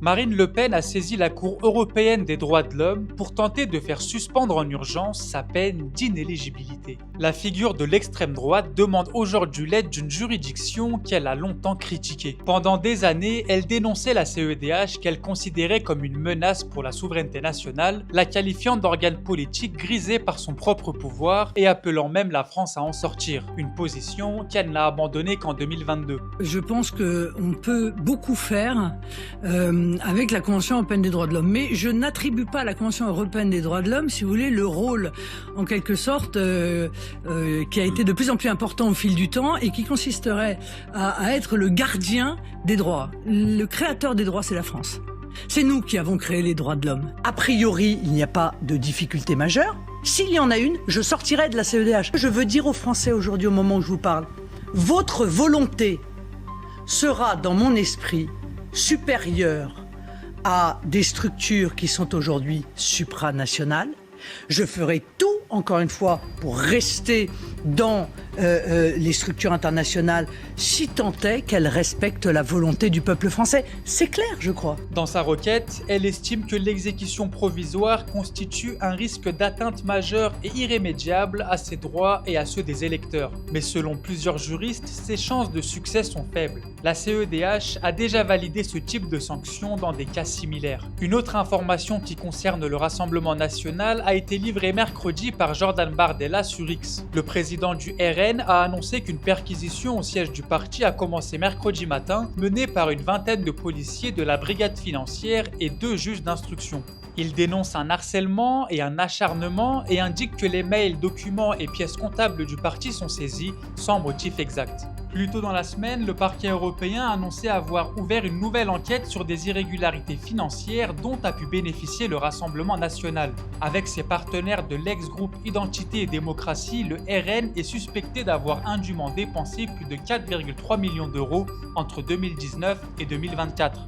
Marine Le Pen a saisi la Cour européenne des droits de l'homme pour tenter de faire suspendre en urgence sa peine d'inéligibilité. La figure de l'extrême droite demande aujourd'hui l'aide d'une juridiction qu'elle a longtemps critiquée. Pendant des années, elle dénonçait la CEDH qu'elle considérait comme une menace pour la souveraineté nationale, la qualifiant d'organe politique grisé par son propre pouvoir et appelant même la France à en sortir. Une position qu'elle n'a abandonnée qu'en 2022. Je pense qu'on peut beaucoup faire avec la Convention européenne des droits de l'homme. Mais je n'attribue pas à la Convention européenne des droits de l'homme, si vous voulez, le rôle, en quelque sorte, qui a été de plus en plus important au fil du temps et qui consisterait à être le gardien des droits. Le créateur des droits, c'est la France. C'est nous qui avons créé les droits de l'homme. A priori, il n'y a pas de difficulté majeure. S'il y en a une, je sortirai de la CEDH. Je veux dire aux Français aujourd'hui, au moment où je vous parle, votre volonté sera, dans mon esprit, supérieure à des structures qui sont aujourd'hui supranationales. Je ferai tout, encore une fois, pour rester dans les structures internationales, si tant est qu'elles respectent la volonté du peuple français. C'est clair, je crois. Dans sa requête, elle estime que l'exécution provisoire constitue un risque d'atteinte majeure et irrémédiable à ses droits et à ceux des électeurs. Mais selon plusieurs juristes, ses chances de succès sont faibles. La CEDH a déjà validé ce type de sanctions dans des cas similaires. Une autre information qui concerne le Rassemblement national a été livrée mercredi par Jordan Bardella sur X. Le président du RN a annoncé qu'une perquisition au siège du parti a commencé mercredi matin, menée par une vingtaine de policiers de la brigade financière et 2 juges d'instruction. Il dénonce un harcèlement et un acharnement et indique que les mails, documents et pièces comptables du parti sont saisis sans motif exact. Plus tôt dans la semaine, le parquet européen a annoncé avoir ouvert une nouvelle enquête sur des irrégularités financières dont a pu bénéficier le Rassemblement national. Avec ses partenaires de l'ex-groupe Identité et Démocratie, le RN est suspecté d'avoir indûment dépensé plus de 4,3 millions d'euros entre 2019 et 2024.